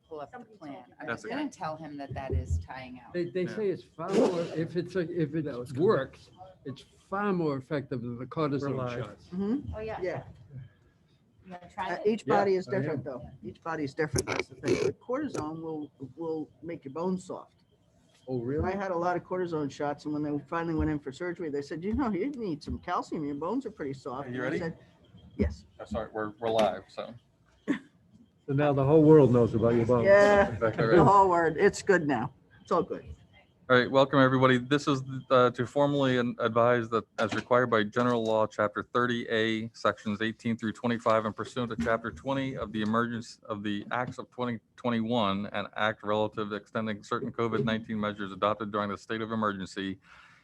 pull up the Somebody plan. told me I'm that. just gonna tell him that that is tying out. They Yeah. say it's far more, if it works, it's far more effective than the We're cortisone live. shots. Oh, yeah. Yeah, You wanna try it? each body is I am. different though. Each body is different. That's the thing. The cortisone will make your bones soft. Oh, I really? had a lot of cortisone shots, and when they finally went in for surgery, they said, you need some calcium. Your bones are pretty soft. Are you And I ready? said, yes. Sorry, we're live, so. So now the whole world knows about your bones. Yeah, Exactly the right. whole word. It's good now. It's all good. All right, welcome everybody. This is to formally advise that as required by General Law, Chapter 30A, Sections 18 through 25, and pursuant to Chapter 20 of the Emergence of the Acts of 2021 and Act relative to extending certain COVID-19 measures adopted during the state of emergency,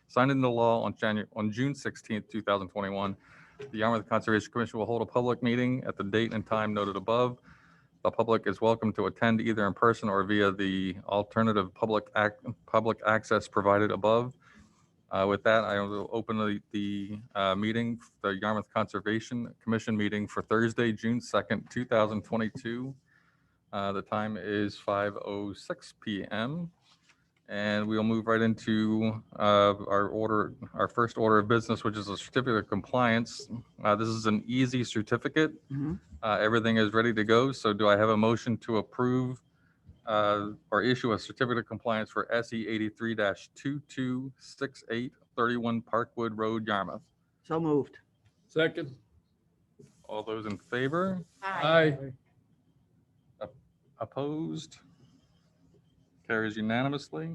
signed into law on June 16, 2021, the Yarmouth Conservation Commission will hold a public meeting at the date and time noted above. The public is welcome to attend either in person or via the alternative public access provided above. With that, I will open the meeting, the Yarmouth Conservation Commission meeting for Thursday, June 2nd, 2022. The time is 5:06 p.m. And we'll move right into our first order of business, which is a certificate of compliance. This is an easy certificate. Mhm. Everything is ready to go. So do I have a motion to approve or issue a certificate of compliance for SE 83-226831 Parkwood Road, Yarmouth? So moved. Second. All those in favor? Aye. Opposed? Carries unanimously.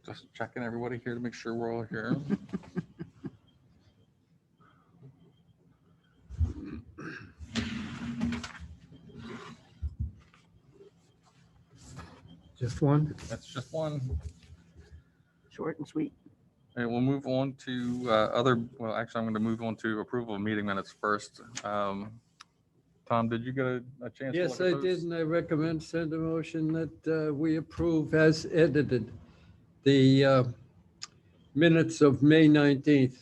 Just checking everybody here to make sure we're all here. Just one? That's just one. Short and sweet. And we'll move on to well, actually, I'm going to move on to approval of meeting minutes first. Tom, did you get a chance? Yes, to I look at did, those? and I recommend send a motion that we approve as edited the minutes of May 19th.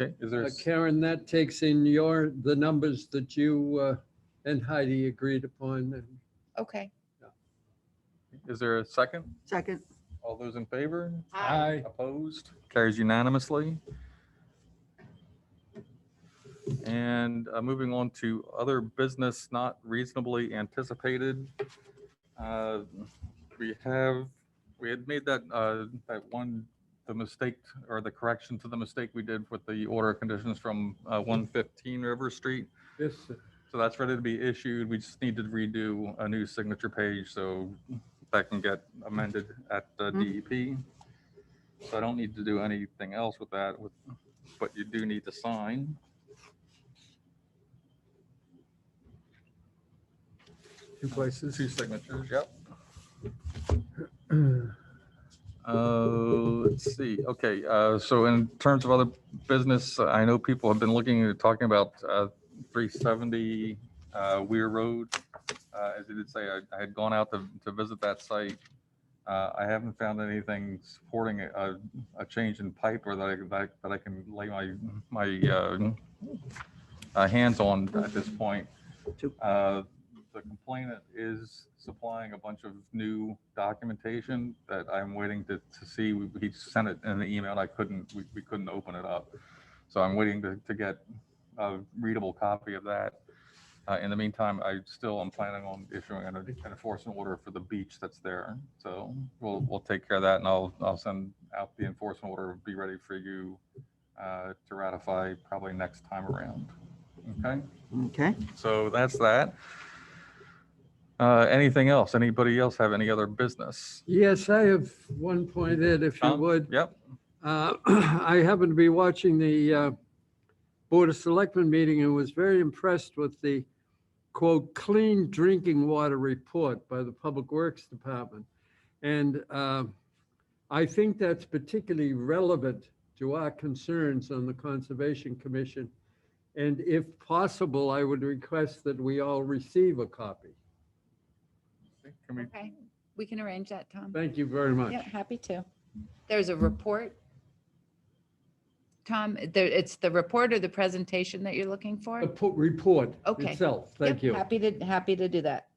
Okay, is there, Karen, that takes in the numbers that you and Heidi agreed upon. Okay. is there a second? Second. All those in favor? Aye. Opposed? Carries unanimously. And moving on to other business not reasonably anticipated. We had made the mistake or the correction to the mistake we did with the order of conditions from 115 River Street. Yes, sir. So that's ready to be issued. We just need to redo a new signature page so that can get amended at the DEP. So I don't need to do anything else with that, but you do need to sign. Two places. Two signatures, yep. Let's see. Okay, so in terms of other business, I know people have been talking about 370 Weir Road. As you did say, I had gone out to visit that site. I haven't found anything supporting a change in pipe or that I can lay my hands on at this point. The complainant is supplying a bunch of new documentation that I'm waiting to see. He sent it in an email. We couldn't open it up. So I'm waiting to get a readable copy of that. In the meantime, I'm planning on issuing an enforcement order for the beach that's there. So we'll take care of that, and I'll send out the enforcement order, be ready for you to ratify probably next time around. Okay? Okay. So that's that. Anything else? Anybody else have any other business? Yes, I have one point, Ed, if you Tom? would. Yep. I happened to be watching the Board of Selectmen meeting and was very impressed with the, quote, clean drinking water report by the Public Works Department. And I think that's particularly relevant to our concerns on the Conservation Commission. And if possible, I would request that we all receive a copy. Can we, Okay, we can arrange that, Tom. Thank you very much. Yeah, happy to. There's a report. Tom, it's the report or the presentation that you're looking for? The report Okay. itself. Thank Yep, you. Happy to do that.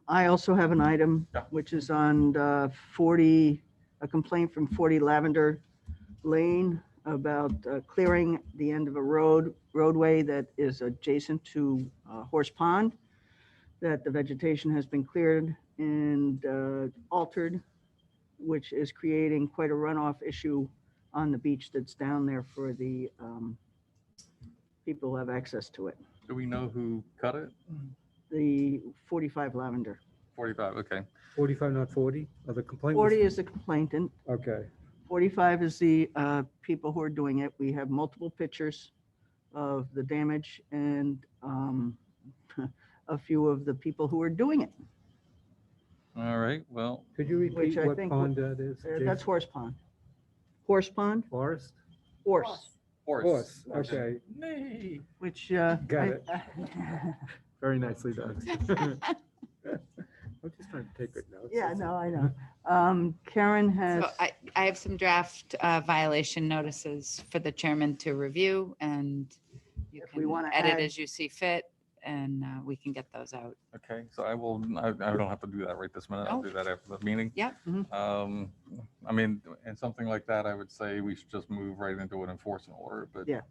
I also have an item, Yeah. which is on the 40, a complaint from 40 Lavender Lane about clearing the end of a roadway that is adjacent to Horse Pond, that the vegetation has been cleared and altered, which is creating quite a runoff issue on the beach that's down there for the people who have access to it. do we know who cut it? The 45 Lavender. 45, okay. 45, not 40? Or the complaint? was- 40 is the complainant. Okay. 45 is the people who are doing it. We have multiple pictures of the damage and a few of the people who are doing it. All right, well, Could you Which repeat I what think pond that is? That's Horse Pond. Horse Pond, Forest? horse, horse. Okay, which. Got I- it. very nicely done. I'm just trying to take good notes. Yeah, no, I know. Karen has, So I have some draft violation notices for the chairman to review, and you If we can wanna edit add- as you see fit, and we can get those out. Okay, so I don't have to do that right this minute. I'll No. do that after the meeting. Yep. I mean, in something like that, I would say we should just move right into an enforcement order, but. Yeah.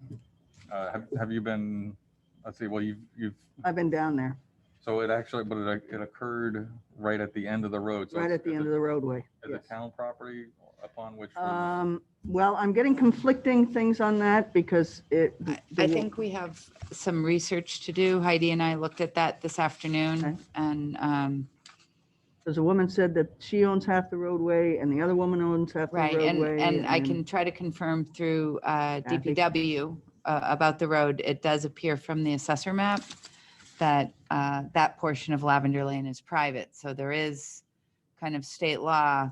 Have you been, let's see, well, you've, I've been down there, so it actually, but it occurred right at the end of the road. So right it's- at the is end it- of the roadway. Is Yes. it town property upon which? we're- Well, I'm getting conflicting things on that because it. I think we have some research to do. Heidi and I looked at that this Okay. afternoon, and, Because a woman said that she owns half the roadway and the other woman owns half the right, roadway. and I can try to confirm through DPW about the road. It does appear from the assessor map that that portion of Lavender Lane is private, so there is kind of state law.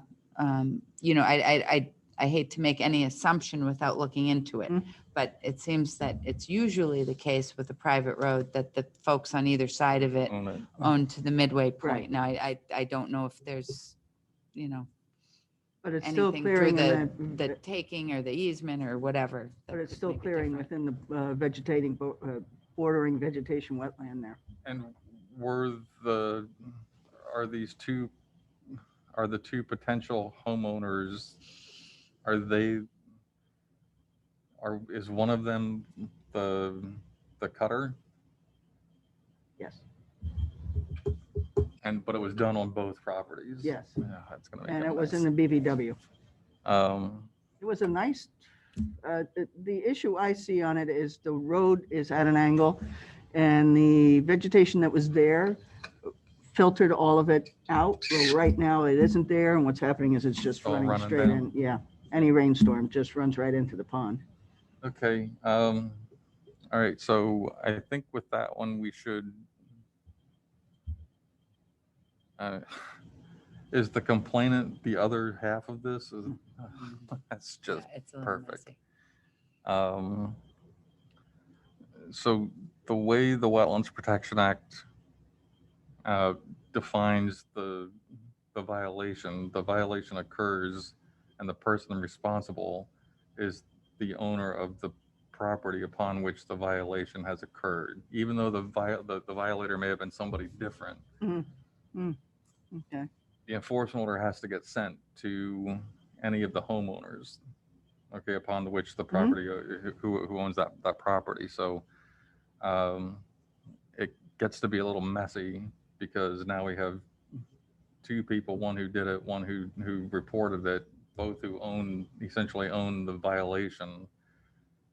I hate to make any assumption without looking into it, Mhm. but it seems that it's usually the case with a private road that the folks on either side of it Own it. own to the midway point. Right. Now, I don't know if there's, But it's still anything through clearing, the taking or the easement or whatever. that but it's would still make it clearing different. within the vegetating, bordering vegetation wetland there. And are the two potential homeowners, is one of them the cutter? Yes, But it was done on both properties? Yes. Yeah, that's gonna make and a it was in mess. the BVW. Um, It was a nice, the issue I see on it is the road is at an angle and the vegetation that was there filtered all of it out. Well, right now it isn't there and what's happening is it's just All running running straight down. in. Yeah, any rainstorm just runs right into the pond. Okay, all right, so I think with that one, we should. Is the complainant the other half of this? That's just, Yeah, it's a little perfect. messy. so the way the Wetlands Protection Act defines the violation occurs and the person responsible is the owner of the property upon which the violation has occurred, even though the violator may have been somebody different. Okay, The enforcement order has to get sent to any of the homeowners, okay, upon which the property, who owns that property. So it gets to be a little messy because now we have two people, one who did it, one who reported it, both who essentially own the violation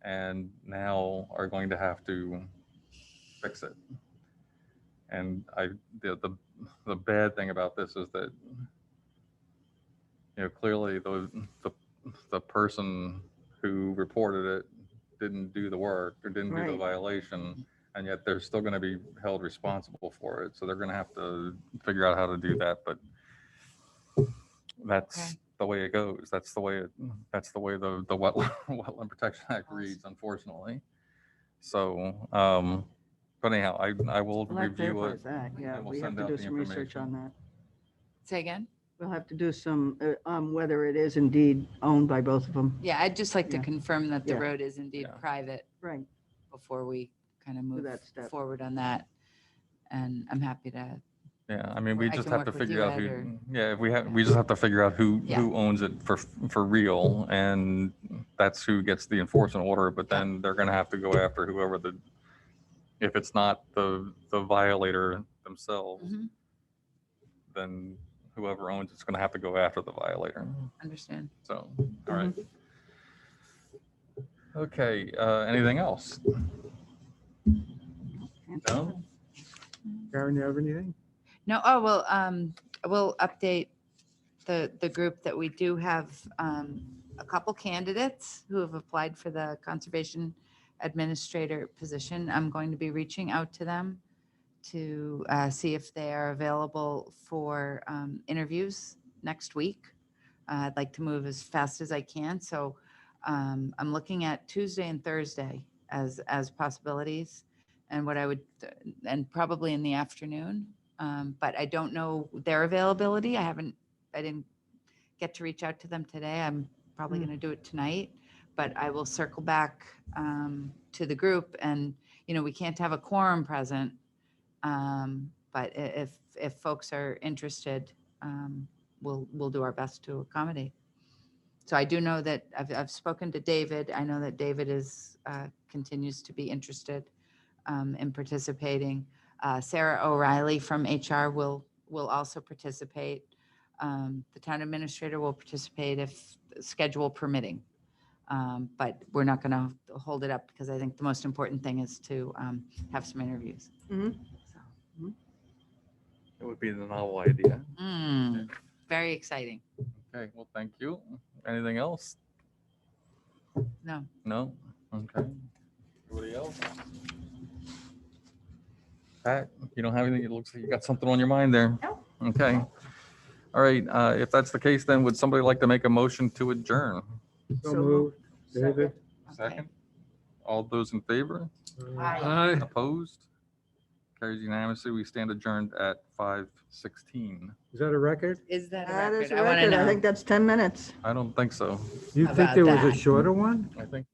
and now are going to have to fix it. And the bad thing about this is that, clearly the person who reported it didn't do the work or didn't do the Right. violation, and yet they're still going to be held responsible for it. So they're going to have to figure out how to do that. But that's Okay. the way it goes. That's the way the Wetland Protection Act reads, unfortunately. So But anyhow, I will Well, that review clarifies it. that, yeah. and we'll We have send to out do the some research on information. that. Say again? We'll have to do some, whether it is indeed owned by both of them. Yeah, I'd just like to Yeah. confirm that the Yeah. road is indeed Yeah. private Right. before we kind of move that step. forward on that. And I'm happy to, Yeah, I mean, we I just can have to work with figure you, out Ed, who, or- yeah, if we just have to figure out who Yeah. owns it for real, and that's who gets the enforcement order, but then they're gonna have to go after whoever if it's not the violator themselves, Mhm. then whoever owns it's gonna have to go after the violator. understand. So, all right. Okay, anything else? No? Karen, you have anything? No, oh, well, we'll update the group that we do have a couple candidates who have applied for the conservation administrator position. I'm going to be reaching out to them to see if they are available for interviews next week. I'd like to move as fast as I can, so I'm looking at Tuesday and Thursday as possibilities, and what I would, and probably in the afternoon. But I don't know their availability. I didn't get to reach out to them today. I'm probably going to do it tonight, but I will circle back to the group, and, we can't have a quorum present. But if folks are interested, we'll do our best to accommodate. So I do know that I've spoken to David. I know that David continues to be interested in participating. Sarah O'Reilly from HR will also participate. The town administrator will participate if schedule permitting. But we're not going to hold it up because I think the most important thing is to have some interviews. Mhm. So, It would be the novel idea. very exciting. Okay, well, thank you. Anything else? No. No? Okay. Anybody else? Pat, you don't have anything? It looks like you got something on your mind there. No. Okay. All right, if that's the case, then would somebody like to make a motion to adjourn? So moved. David? Okay. Second? All those in favor? Aye. Opposed? Carries unanimously. We stand adjourned at 5:16. Is that a record? Is that a That is record? a I want to record. I know. think that's 10 minutes. I don't think so. You How think about there was a that? shorter one? I think